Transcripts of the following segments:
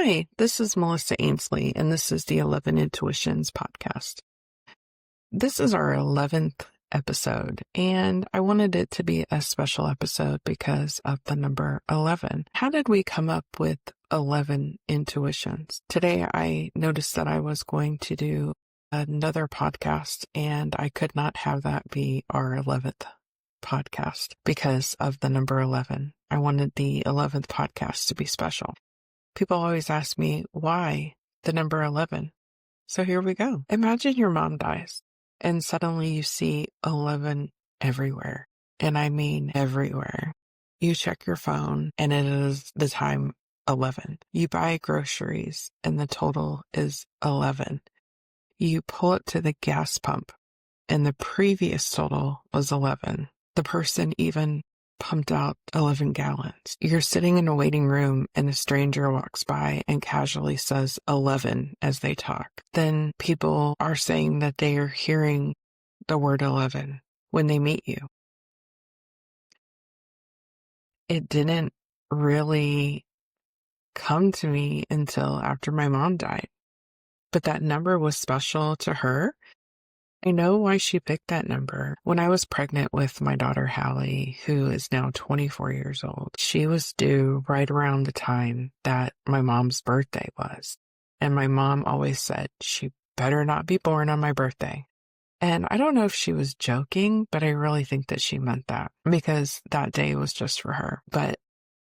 Hi, this is Melissa Ainsley, and this is the 11 Intuitions podcast. This is our 11th episode, and I wanted it to be a special episode because of the number 11. How did we come up with 11 intuitions? Today, I noticed that I was going to do another podcast, and I could not have that be our 11th podcast because of the number 11. I wanted the 11th podcast to be special. People always ask me, why the number 11? So here we go. Imagine your mom dies and suddenly you see 11 everywhere. And I mean everywhere. You check your phone and it is the time 11. You buy groceries and the total is 11. You pull it to the gas pump and the previous total was 11. The person even pumped out 11 gallons. You're sitting in a waiting room and a stranger walks by and casually says 11 as they talk. Then people are saying that they are hearing the word 11 when they meet you. It didn't really come to me until after my mom died. But that number was special to her. I know why she picked that number. When I was pregnant with my daughter, Hallie, who is now 24 years old, she was due right around the time that my mom's birthday was. And my mom always said, she better not be born on my birthday. And I don't know if she was joking, but I really think that she meant that because that day was just for her. But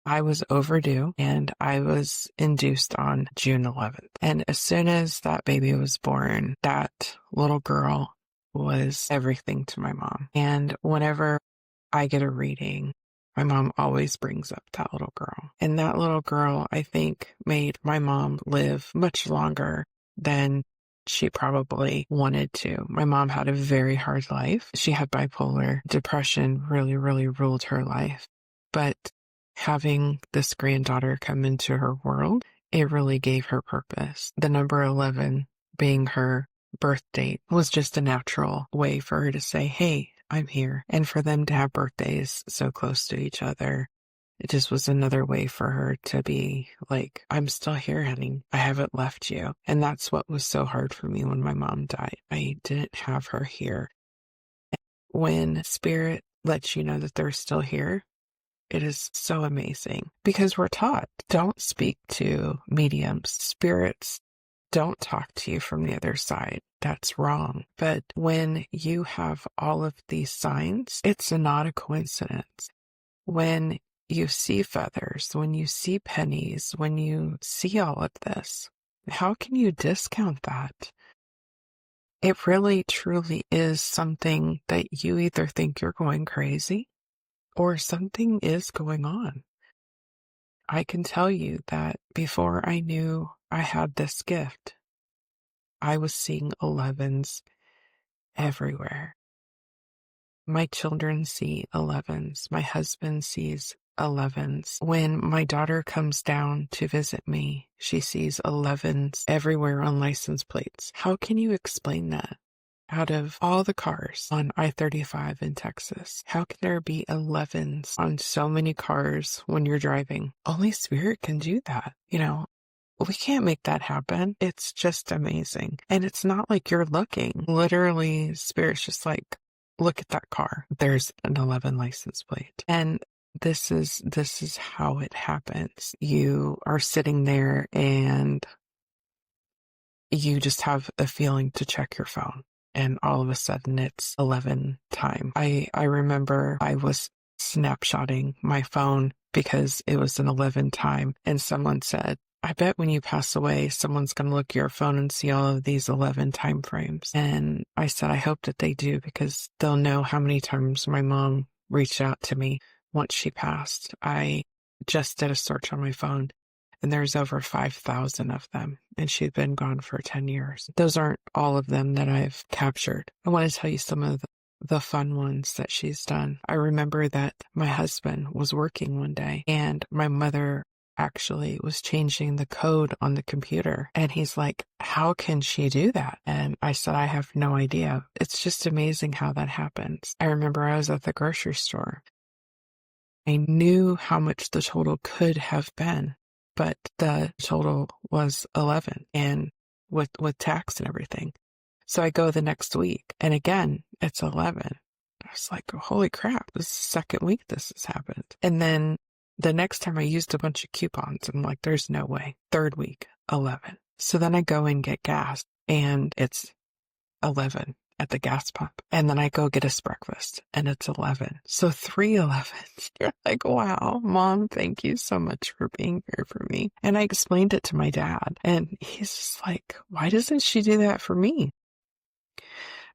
I was overdue and I was induced on June 11th. And as soon as that baby was born, that little girl was everything to my mom. And whenever I get a reading, my mom always brings up that little girl. And that little girl, I think, made my mom live much longer than she probably wanted to. My mom had a very hard life. She had bipolar. Depression really, really ruled her life. But having this granddaughter come into her world, it really gave her purpose. The number 11 being her birth date was just a natural way for her to say, hey, I'm here. And for them to have birthdays so close to each other, it just was another way for her to be like, I'm still here, honey. I haven't left you. And that's what was so hard for me when my mom died. I didn't have her here. When spirit lets you know that they're still here, it is so amazing because we're taught, don't speak to mediums, spirits. Don't talk to you from the other side. That's wrong. But when you have all of these signs, it's not a coincidence. When you see feathers, when you see pennies, when you see all of this, how can you discount that? It really, truly is something that you either think you're going crazy or something is going on. I can tell you that before I knew I had this gift, I was seeing 11s everywhere. My children see 11s. My husband sees 11s. When my daughter comes down to visit me, she sees 11s everywhere on license plates. How can you explain that? Out of all the cars on I-35 in Texas, how can there be 11s on so many cars when you're driving? Only spirit can do that. We can't make that happen. It's just amazing. And it's not like you're looking. Literally, spirit's just like, look at that car. There's an 11 license plate. And this is how it happens. You are sitting there and you just have a feeling to check your phone. And all of a sudden it's 11 time. I remember I was snapshotting my phone because it was an 11 time. And someone said, I bet when you pass away, someone's going to look at your phone and see all of these 11 time frames. And I said, I hope that they do because they'll know how many times my mom reached out to me once she passed. I just did a search on my phone and there's over 5,000 of them. And she'd been gone for 10 years. Those aren't all of them that I've captured. I want to tell you some of the fun ones that she's done. I remember that my husband was working one day and my mother actually was changing the code on the computer. And he's like, how can she do that? And I said, I have no idea. It's just amazing how that happens. I remember I was at the grocery store. I knew how much the total could have been. but the total was 11 and with tax and everything. So I go the next week and again, it's 11. I was like, holy crap, this is the second week this has happened. And then the next time I used a bunch of coupons. I'm like, there's no way. Third week, 11. So then I go and get gas and it's 11 at the gas pump. And then I go get us breakfast and it's 11. So 3 11s. You're like, wow, Mom, thank you so much for being here for me. And I explained it to my dad and he's just like, why doesn't she do that for me?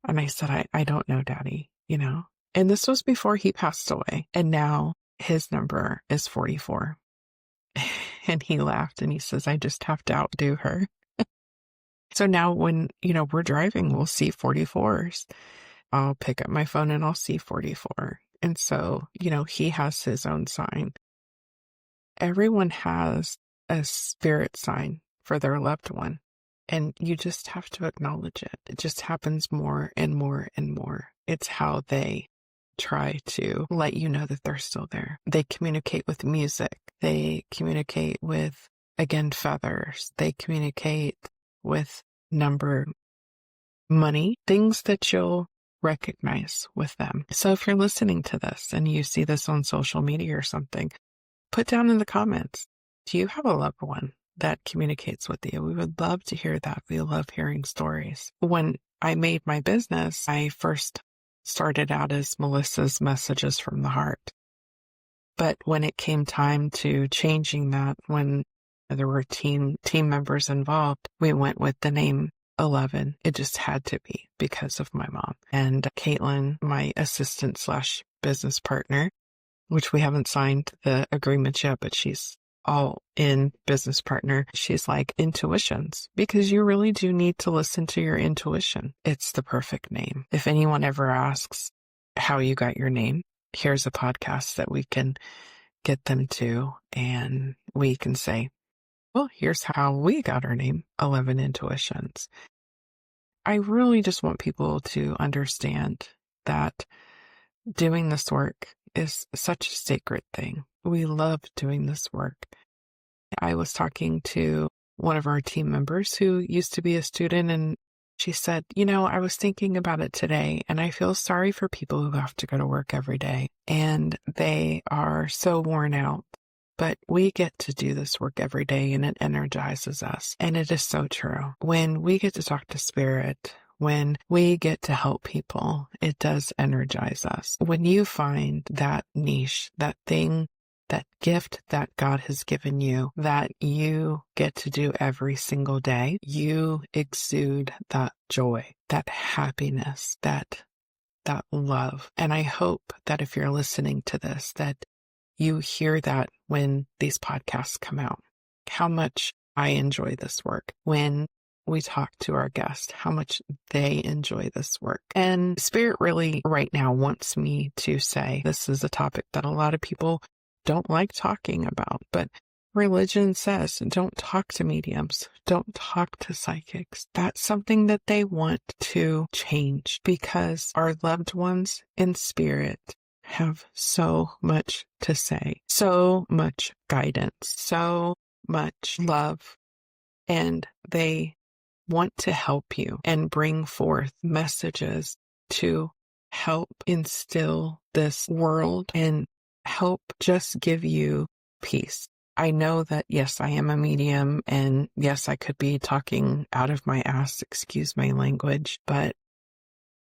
And I said, I don't know, Daddy, And this was before he passed away. And now his number is 44. And he laughed and he says, I just have to outdo her. So now when, we're driving, we'll see 44s. I'll pick up my phone and I'll see 44. And so, he has his own sign. Everyone has a spirit sign for their loved one. And you just have to acknowledge it. It just happens more and more and more. It's how they try to let you know that they're still there. They communicate with music. They communicate with, again, feathers. They communicate with number, money, things that you'll recognize with them. So if you're listening to this and you see this on social media or something, put down in the comments, do you have a loved one that communicates with you? We would love to hear that. We love hearing stories. When I made my business, I first started out as Melissa's Messages from the Heart. But when it came time to changing that, when there were team members involved, we went with the name 11. It just had to be because of my mom. And Caitlin, my assistant / business partner, which we haven't signed the agreement yet, but she's all in business partner. She's like, intuitions, because you really do need to listen to your intuition. It's the perfect name. If anyone ever asks how you got your name, here's a podcast that we can get them to, and we can say, well, here's how we got our name, 11 Intuitions. I really just want people to understand that doing this work is such a sacred thing. We love doing this work. I was talking to one of our team members who used to be a student, and she said, I was thinking about it today, and I feel sorry for people who have to go to work every day, and they are so worn out. But we get to do this work every day, and it energizes us. And it is so true. When we get to talk to Spirit, when we get to help people, it does energize us. When you find that niche, that thing, that gift that God has given you, that you get to do every single day, you exude that joy, that happiness, that love. And I hope that if you're listening to this, that you hear that when these podcasts come out, how much I enjoy this work. When we talk to our guests, how much they enjoy this work. And Spirit really right now wants me to say, this is a topic that a lot of people don't like talking about, but religion says, don't talk to mediums, don't talk to psychics. That's something that they want to change, because our loved ones in spirit have so much to say, so much guidance, so much love, and they want to help you and bring forth messages to help instill this world and help just give you peace. I know that, yes, I am a medium, and yes, I could be talking out of my ass, excuse my language, but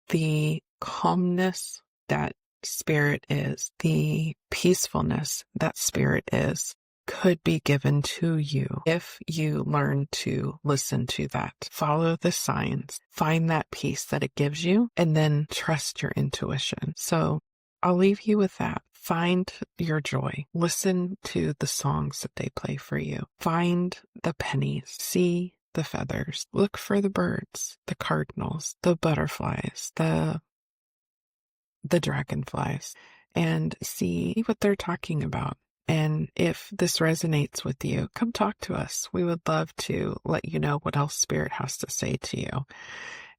the calmness that Spirit is, the peacefulness that Spirit is, could be given to you if you learn to listen to that. Follow the signs, find that peace that it gives you, and then trust your intuition. So I'll leave you with that. Find your joy. Listen to the songs that they play for you. Find the pennies. See the feathers. Look for the birds, the cardinals, the butterflies, the dragonflies, and see what they're talking about. And if this resonates with you, come talk to us. We would love to let you know what else Spirit has to say to you.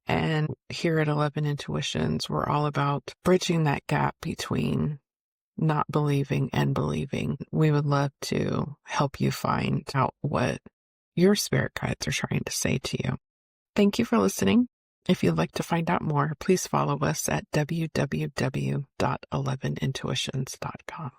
And here at 11 Intuitions, we're all about bridging that gap between not believing and believing. We would love to help you find out what your spirit guides are trying to say to you. Thank you for listening. If you'd like to find out more, please follow us at www.11intuitions.com.